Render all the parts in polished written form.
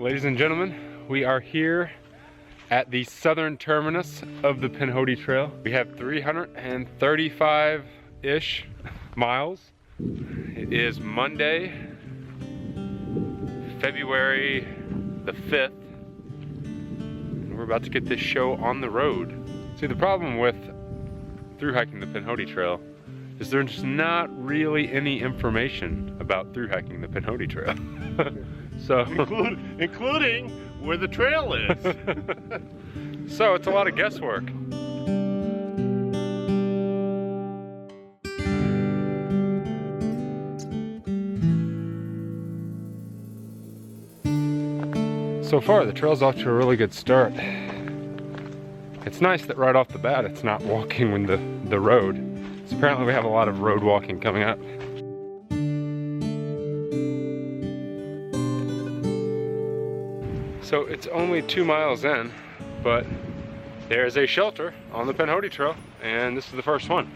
Ladies and gentlemen, we are here at the southern terminus of the Pinhoti Trail. We have 335-ish miles. It is Monday, February the 5th, and we're about to get this show on the road. See, the problem with through hiking the Pinhoti Trail is there's not really any information about through hiking the Pinhoti Trail. So including where the trail is. So it's a lot of guesswork. So far the trail's off to a really good start. It's nice that right off the bat it's not walking when the road. So apparently we have a lot of road walking coming up. So it's only 2 miles in, but there's a shelter on the Pinhoti Trail, and this is the first one.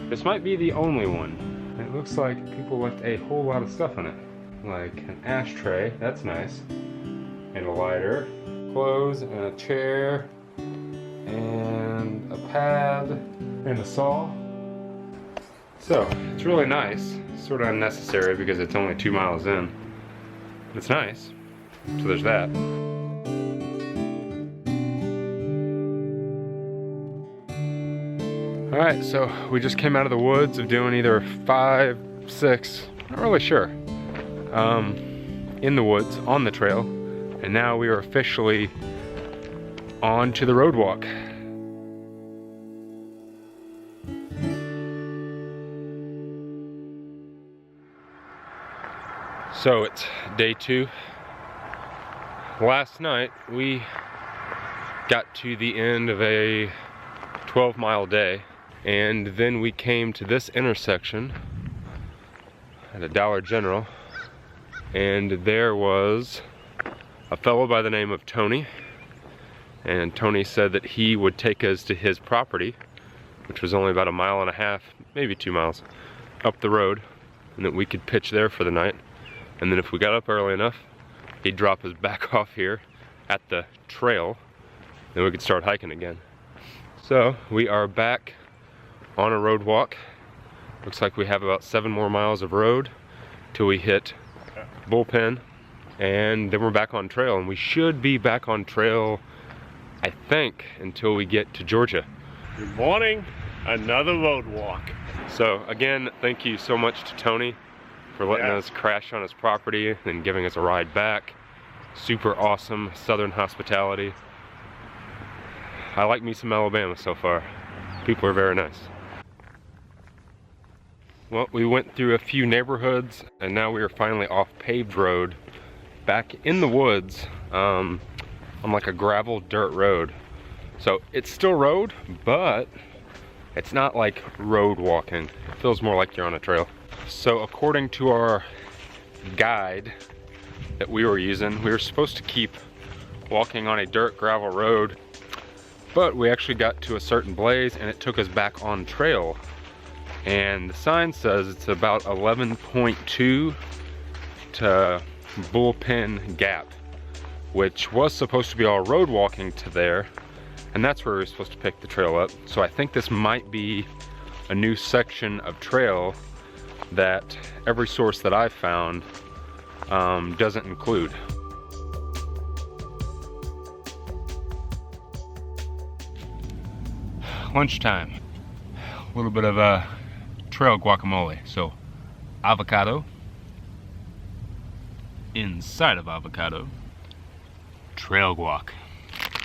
This might be the only one. It looks like people left a whole lot of stuff in it. Like an ashtray, that's nice, and a lighter, clothes, and a chair, and a pad, and a saw. So, it's really nice. It's sort of unnecessary because it's only 2 miles in. But it's nice. So there's that. Alright, so we just came out of the woods of doing either 5, 6, not really sure, in the woods, on the trail, and now we are officially on to the road walk. So it's day 2. Last night we got to the end of a 12-mile day, and then we came to this intersection at a Dollar General, and there was a fellow by the name of Tony, and Tony said that he would take us to his property, which was only about 1.5 miles, maybe 2 miles up the road, and that we could pitch there for the night. And then if we got up early enough, he'd drop us back off here at the trail, then we could start hiking again. So we are back on a road walk. Looks like we have about 7 more miles of road till we hit Bullpen, and then we're back on trail, and we should be back on trail, I think, until we get to Georgia. Good morning, another road walk. So again, thank you so much to Tony for letting us crash on his property and giving us a ride back. Super awesome Southern hospitality. I like me some Alabama so far. People are very nice. Well, we went through a few neighborhoods, and now we are finally off paved road, back in the woods, on like a gravel dirt road. So it's still road, but it's not like road walking. It feels more like you're on a trail. So according to our guide that we were using, we were supposed to keep walking on a dirt gravel road, but we actually got to a certain blaze and it took us back on trail. And the sign says it's about 11.2 to Bullpen Gap, which was supposed to be all road walking to there, and that's where we were supposed to pick the trail up. So I think this might be a new section of trail that every source that I've found doesn't include. Lunchtime. A little bit of trail guacamole. So avocado, inside of avocado, trail guac,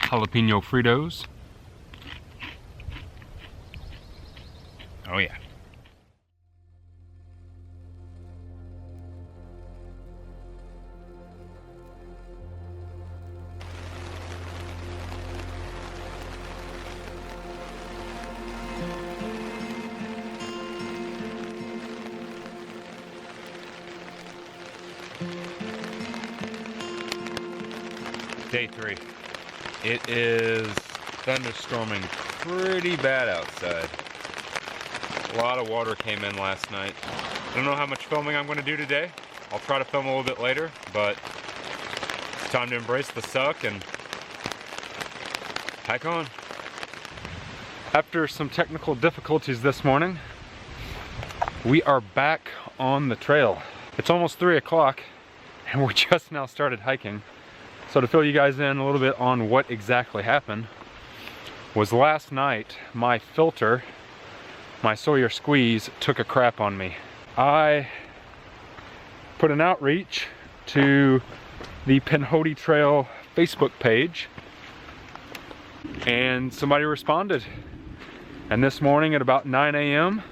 jalapeno Fritos. Oh yeah. Day 3. It is thunderstorming pretty bad outside. A lot of water came in last night. I don't know how much filming I'm going to do today. I'll try to film a little bit later, but Time to embrace the suck and hike on. After some technical difficulties this morning, we are back on the trail. It's almost 3 o'clock and we just now started hiking. So to fill you guys in a little bit on what exactly happened, was last night my filter, my Sawyer squeeze, took a crap on me. I put an outreach to the Pinhoti Trail Facebook page and somebody responded. And this morning at about 9 a.m.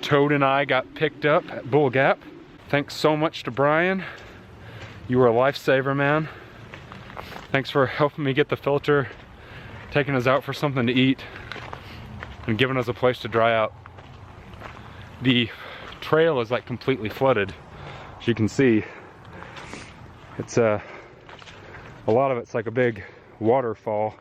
Toad and I got picked up at Bull Gap. Thanks so much to Brian. You were a lifesaver, man. Thanks for helping me get the filter, taking us out for something to eat, and giving us a place to dry out. The trail is like completely flooded. As you can see, it's a lot of it's like a big waterfall.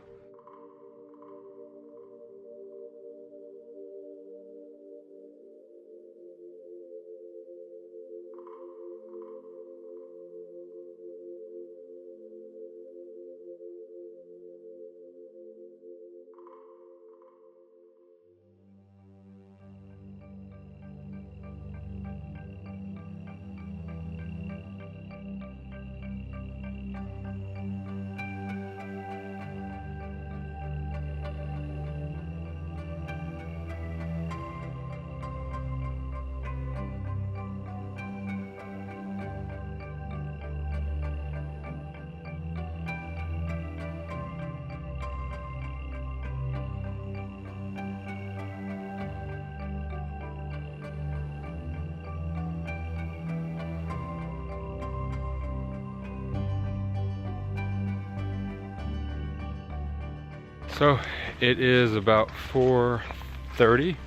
So it is about 4:30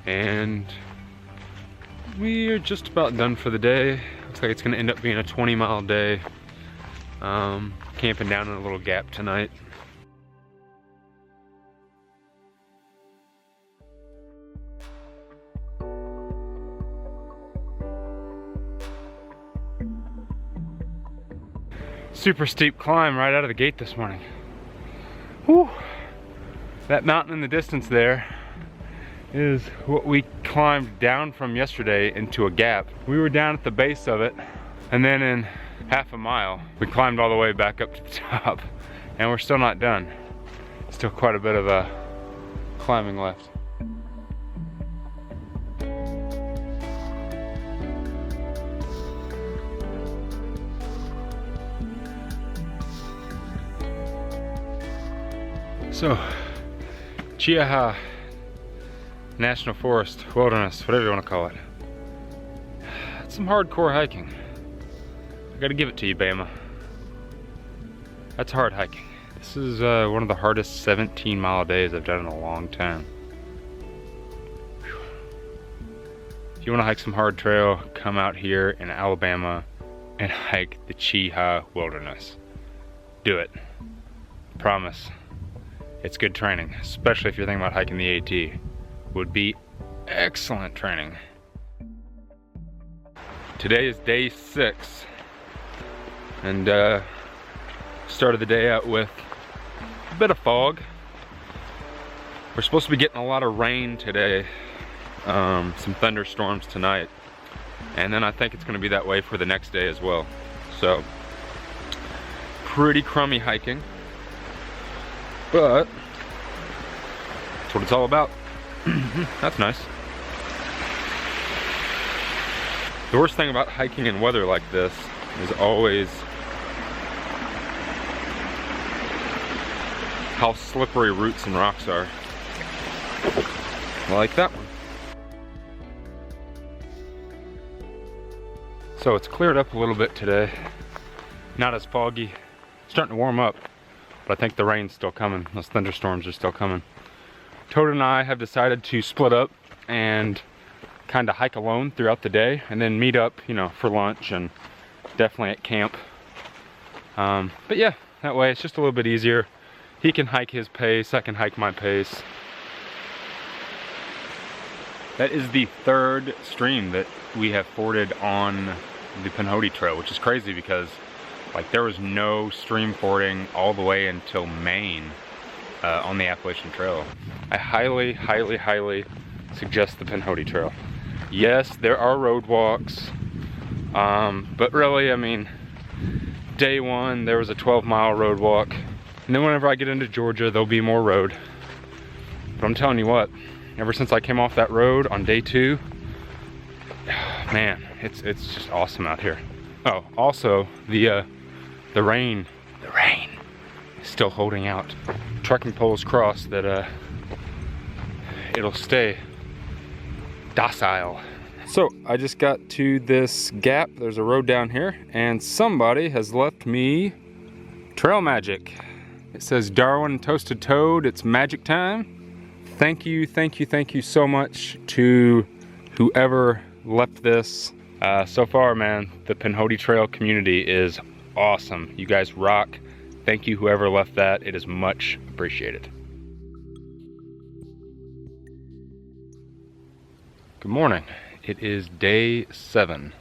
and we are just about done for the day. Looks like it's gonna end up being a 20-mile day. Camping down in a little gap tonight. Super steep climb right out of the gate this morning. Whew. That mountain in the distance there is what we climbed down from yesterday into a gap. We were down at the base of it, and then in half a mile we climbed all the way back up to the top, and we're still not done. Still quite a bit of climbing left. So, Cheaha National Forest, Wilderness, whatever you want to call it. It's some hardcore hiking. I gotta give it to you, Bama. That's hard hiking. This is one of the hardest 17-mile days I've done in a long time. Whew. If you want to hike some hard trail, come out here in Alabama and hike the Cheaha Wilderness. Do it. Promise. It's good training, especially if you're thinking about hiking the AT. Would be excellent training. Today is day 6, and started the day out with a bit of fog. We're supposed to be getting a lot of rain today, some thunderstorms tonight, and then I think it's going to be that way for the next day as well. So, pretty crummy hiking. But that's what it's all about. That's nice. The worst thing about hiking in weather like this is always how slippery roots and rocks are. Like that one. So it's cleared up a little bit today. Not as foggy. Starting to warm up. But I think the rain's still coming. Those thunderstorms are still coming. Toad and I have decided to split up and kind of hike alone throughout the day, and then meet up, you know, for lunch and definitely at camp. But yeah, that way it's just a little bit easier. He can hike his pace, I can hike my pace. That is the 3rd stream that we have forded on the Pinhoti Trail, which is crazy because Like there was no stream fording all the way until Maine on the Appalachian Trail. I highly, highly, highly suggest the Pinhoti Trail. Yes, there are road walks, but really, I mean, day one, there was a 12-mile road walk. And then whenever I get into Georgia, there'll be more road. But I'm telling you what, ever since I came off that road on day 2, man, it's just awesome out here. Oh, also, the rain is still holding out. Trekking poles crossed that it'll stay docile. So I just got to this gap. There's a road down here, and somebody has left me trail magic. It says Darwin Toasted Toad, it's magic time. Thank you, thank you, thank you so much to whoever left this. So far, man, the Pinhoti Trail community is awesome. You guys rock. Thank you whoever left that. It is much appreciated. Good morning. It is day 7.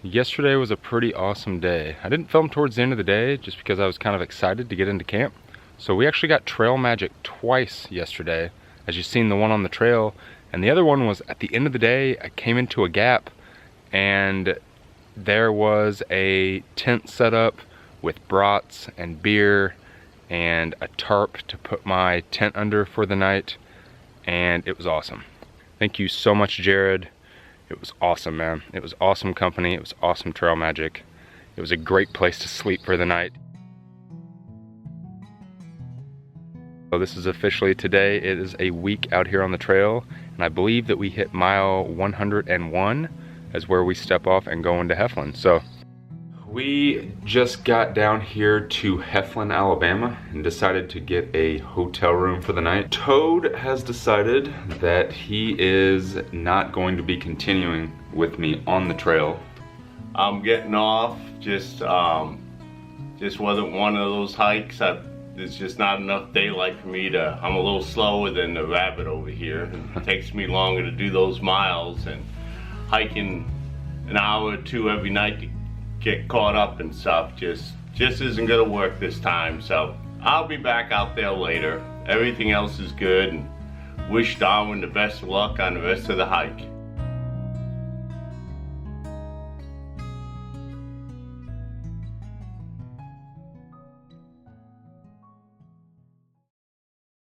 Yesterday was a pretty awesome day. I didn't film towards the end of the day just because I was kind of excited to get into camp. So we actually got trail magic twice yesterday. As you've seen, the one on the trail, and the other one was at the end of the day. I came into a gap and there was a tent set up with brats and beer and a tarp to put my tent under for the night, and it was awesome. Thank you so much, Jared. It was awesome, man. It was awesome company. It was awesome trail magic. It was a great place to sleep for the night. So this is officially today. It is a week out here on the trail, and I believe that we hit mile 101 as where we step off and go into Heflin. So we just got down here to Heflin, Alabama, and decided to get a hotel room for the night. Toad has decided that he is not going to be continuing with me on the trail. I'm getting off. Just wasn't one of those hikes. There's just not enough daylight for me to. I'm a little slower than the rabbit over here. It takes me longer to do those miles, and hiking an hour or two every night to get caught up and stuff just isn't gonna work this time. So I'll be back out there later. Everything else is good, and wish Darwin the best of luck on the rest of the hike.